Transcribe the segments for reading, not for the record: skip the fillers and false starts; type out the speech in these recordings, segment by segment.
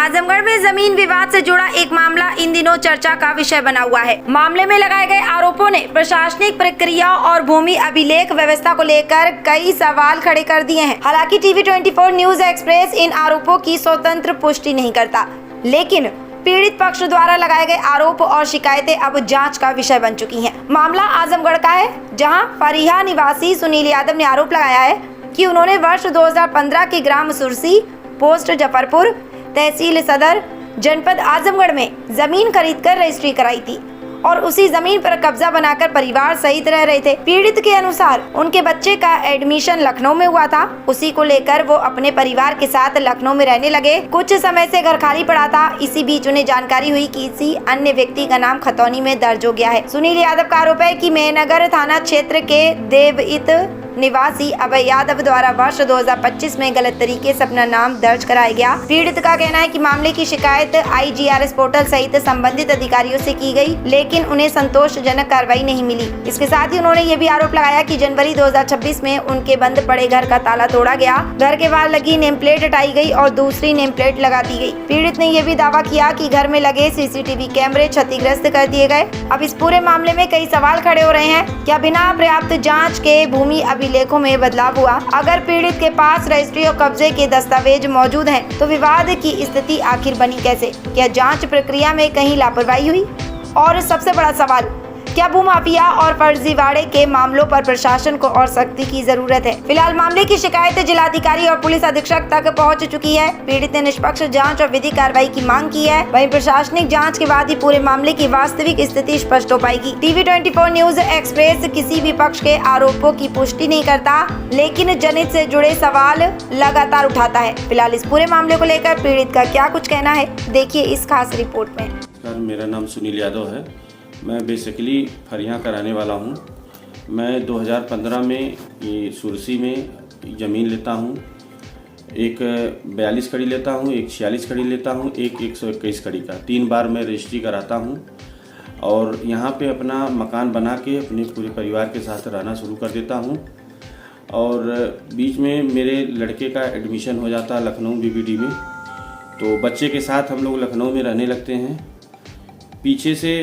आजमगढ़ में जमीन विवाद से जुड़ा एक मामला इन दिनों चर्चा का विषय बना हुआ है। मामले में लगाए गए आरोपों ने प्रशासनिक प्रक्रिया और भूमि अभिलेख व्यवस्था को लेकर कई सवाल खड़े कर दिए हैं। हालांकि टीवी 24 न्यूज एक्सप्रेस इन आरोपों की स्वतंत्र पुष्टि नहीं करता, लेकिन पीड़ित पक्ष द्वारा लगाए गए आरोप और शिकायतें अब जांच का विषय बन चुकी हैं। मामला आजमगढ़ का है, जहां फरीहा निवासी सुनील यादव ने आरोप लगाया है कि उन्होंने वर्ष 2015 के ग्राम सुरसी, पोस्ट जफरपुर, तहसील सदर, जनपद आजमगढ़ में जमीन खरीदकर रजिस्ट्री कराई थी और उसी जमीन पर कब्जा बनाकर परिवार सहित रह रहे थे। पीड़ित के अनुसार उनके बच्चे का एडमिशन लखनऊ में हुआ था। उसी को लेकर वो अपने परिवार के साथ लखनऊ में रहने लगे। कुछ समय से घर खाली पड़ा था। इसी बीच उन्हें जानकारी हुई कि किसी अन्य व्यक्ति का नाम खतौनी में दर्ज हो गया है। सुनील यादव का आरोप है कि मेहनगर थाना क्षेत्र के देवइत निवासी अभय यादव द्वारा वर्ष 2025 में गलत तरीके से अपना नाम दर्ज कराया गया। पीड़ित का कहना है कि मामले की शिकायत IGRS पोर्टल सहित संबंधित अधिकारियों से की गई, लेकिन उन्हें संतोषजनक कार्रवाई नहीं मिली। इसके साथ ही उन्होंने ये भी आरोप लगाया कि जनवरी 2026 में उनके बंद पड़े घर का ताला तोड़ा गया, घर के बाहर लगी नेम प्लेट हटाई गई और दूसरी नेम प्लेट लगा दी गई। पीड़ित ने यह भी दावा किया कि घर में लगे CCTV कैमरे क्षतिग्रस्त कर दिए गए। अब इस पूरे मामले में कई सवाल खड़े हो रहे हैं। क्या बिना पर्याप्त जाँच के भूमि अभिलेखों में बदलाव हुआ? अगर पीड़ित के पास रजिस्ट्री और कब्जे के दस्तावेज मौजूद हैं, तो विवाद की स्थिति आखिर बनी कैसे? क्या जांच प्रक्रिया में कहीं लापरवाही हुई? और सबसे बड़ा सवाल, क्या भूमाफिया और फर्जीवाड़े के मामलों पर प्रशासन को और सख्ती की जरूरत है? फिलहाल मामले की शिकायत जिलाधिकारी और पुलिस अधीक्षक तक पहुंच चुकी है। पीड़ित ने निष्पक्ष जांच और विधिक कार्रवाई की मांग की है। वहीं प्रशासनिक जांच के बाद ही पूरे मामले की वास्तविक स्थिति स्पष्ट हो पाएगी। टीवी 24 न्यूज एक्सप्रेस किसी भी पक्ष के आरोपों की पुष्टि नहीं करता, लेकिन जनहित से जुड़े सवाल लगातार उठाता है। फिलहाल इस पूरे मामले को लेकर पीड़ित का क्या कुछ कहना है, देखिए इस खास रिपोर्ट में। सर, मेरा नाम सुनील यादव है। मैं बेसिकली फरीहा का रहने वाला हूँ। मैं 2015 में ये सुरसी में ज़मीन लेता हूँ। एक 42 कड़ी लेता हूँ, एक 46 कड़ी लेता हूँ, एक 121 कड़ी का 3 बार मैं रजिस्ट्री कराता हूँ और यहाँ पे अपना मकान बना के अपने पूरे परिवार के साथ रहना शुरू कर देता हूँ। और बीच में मेरे लड़के का एडमिशन हो जाता है लखनऊ BBD में, तो बच्चे के साथ हम लोग लखनऊ में रहने लगते हैं। पीछे से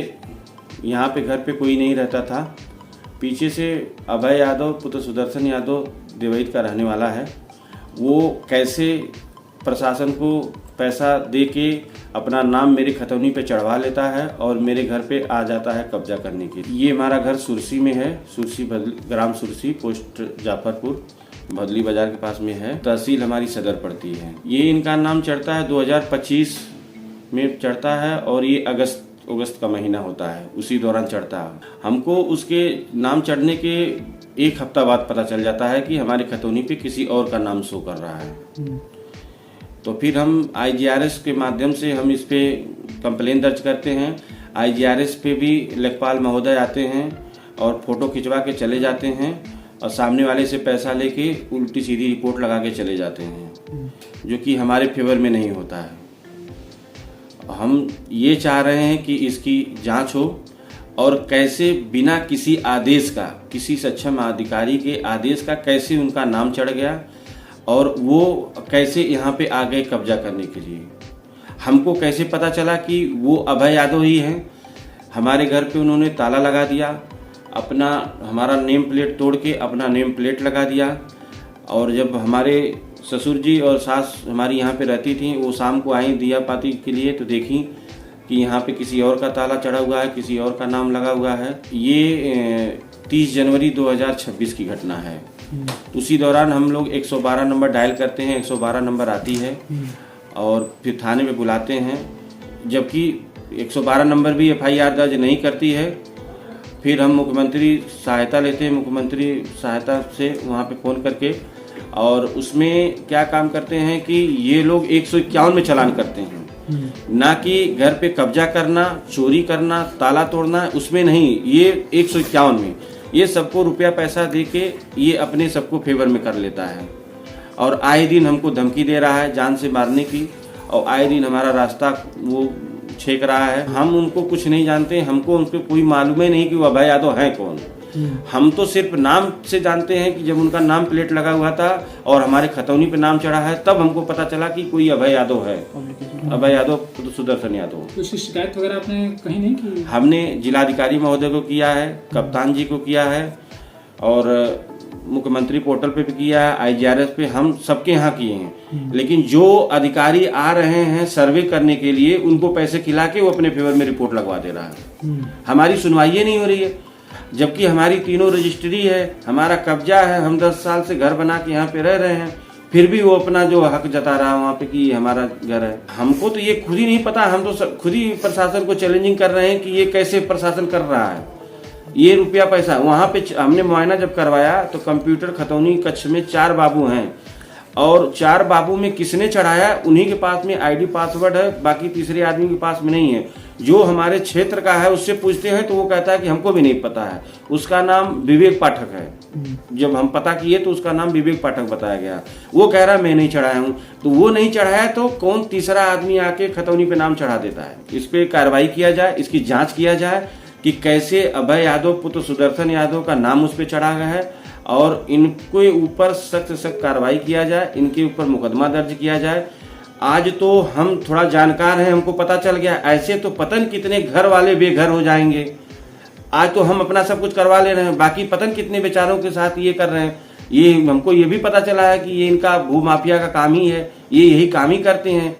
यहाँ पे घर पे कोई नहीं रहता था। पीछे से अभय यादव पुत्र सुदर्शन यादव देवइत का रहने वाला है। वो कैसे प्रशासन को पैसा दे के अपना नाम मेरे खतौनी पे चढ़वा लेता है और मेरे घर पे आ जाता है कब्जा करने के लिए। ये हमारा घर सुरसी में है, सुरसी ग्राम सुरसी, पोस्ट जाफरपुर, भदली बाजार के पास में है। तहसील हमारी सदर पड़ती है। ये इनका नाम चढ़ता है 2025 में चढ़ता है और ये अगस्त का महीना होता है, उसी दौरान चढ़ता है। हमको उसके नाम चढ़ने के एक हफ्ता बाद पता चल जाता है कि हमारे खतौनी पे किसी और का नाम शो कर रहा है। तो फिर हम IGRS के माध्यम से हम इस पे कंप्लेन दर्ज करते हैं। IGRS पे भी लेखपाल महोदय आते हैं और फोटो खिंचवा के चले जाते हैं और सामने वाले से पैसा लेके उल्टी सीधी रिपोर्ट लगा के चले जाते हैं, जो कि हमारे फेवर में नहीं होता है। हम ये चाह रहे हैं कि इसकी जांच हो और कैसे बिना किसी आदेश का, किसी सक्षम अधिकारी के आदेश का कैसे उनका नाम चढ़ गया और वो कैसे यहाँ पे आ गए कब्जा करने के लिए। हमको कैसे पता चला कि वो अभय यादव ही हैं। हमारे घर पे उन्होंने ताला लगा दिया, हमारा नेम प्लेट तोड़ के अपना नेम प्लेट लगा दिया। और जब हमारे ससुर जी और सास हमारी यहाँ पे रहती थी, वो शाम को आई दिया पाती के लिए, तो देखी कि यहाँ पे किसी और का ताला चढ़ा हुआ है, किसी और का नाम लगा हुआ है। ये 30 जनवरी 2026 की घटना है। उसी दौरान हम लोग 112 नंबर डायल करते हैं, 112 नंबर आती है और फिर थाने में बुलाते हैं, जबकि 112 नंबर भी FIR दर्ज नहीं करती है। फिर हम मुख्यमंत्री सहायता लेते हैं, मुख्यमंत्री सहायता से वहाँ पे फ़ोन करके, और उसमें क्या काम करते हैं कि ये लोग 151 में चालान करते हैं, ना कि घर पे कब्जा करना, चोरी करना, ताला तोड़ना, उसमें नहीं। ये 151 में ये सबको रुपया पैसा दे के ये अपने सबको फेवर में कर लेता है और आए दिन हमको धमकी दे रहा है जान से मारने की, और आए दिन हमारा रास्ता वो छेक रहा है। हम उनको कुछ नहीं जानते, हमको उनको कोई मालूम ही नहीं कि वो अभय यादव हैं कौन। हम तो सिर्फ नाम से जानते हैं कि जब उनका नाम प्लेट लगा हुआ था और हमारे खतौनी पे नाम चढ़ा है तब हमको पता चला कि कोई अभय यादव है। अभय यादव सुदर्शन यादव। तो इसकी शिकायत वगैरह आपने कहीं नहीं की? हमने जिलाधिकारी महोदय को किया है, कप्तान जी को किया है और मुख्यमंत्री पोर्टल पे भी किया है, IGRS पे, हम सबके यहाँ किए हैं। लेकिन जो अधिकारी आ रहे हैं सर्वे करने के लिए उनको पैसे खिला के वो अपने फेवर में रिपोर्ट लगवा दे रहा है। हमारी सुनवाई नहीं हो रही है, जबकि हमारी तीनों रजिस्ट्री है, हमारा कब्जा है, हम 10 साल से घर बना के यहाँ पे रह रहे हैं, फिर भी वो अपना जो हक जता रहा है वहाँ पे कि हमारा घर है। हमको तो ये खुद ही नहीं पता, हम तो खुद ही प्रशासन को चैलेंजिंग कर रहे हैं कि ये कैसे प्रशासन कर रहा है। ये रुपया पैसा वहाँ पे हमने मुआयना जब करवाया तो कंप्यूटर खतौनी कक्ष में 4 बाबू हैं और 4 बाबू में किसने चढ़ाया उन्हीं के पास में ID पासवर्ड है, बाकी तीसरे आदमी के पास में नहीं है। जो हमारे क्षेत्र का है उससे पूछते हैं तो वो कहता है कि हमको भी नहीं पता है। उसका नाम विवेक पाठक है। जब हम पता किए तो उसका नाम विवेक पाठक बताया गया। वो कह रहा है मैं नहीं चढ़ाया हूँ, तो वो नहीं चढ़ाया तो कौन तीसरा आदमी आके खतौनी पे नाम चढ़ा देता है। इस पे कार्रवाई किया जाए, इसकी जाँच किया जाए कि कैसे अभय यादव पुत्र सुदर्शन यादव का नाम उस पर चढ़ा गया है और इनके ऊपर सख्त से सख्त कार्रवाई किया जाए, इनके ऊपर मुकदमा दर्ज किया जाए। आज तो हम थोड़ा जानकार हैं, हमको पता चल गया, ऐसे तो पता नहीं कितने घर वाले बेघर हो जाएंगे। आज तो हम अपना सब कुछ करवा ले रहे हैं, बाकी पता नहीं कितने बेचारों के साथ ये कर रहे हैं। ये हमको ये भी पता चला है कि ये इनका भू माफिया का काम ही है, ये यही काम ही करते हैं।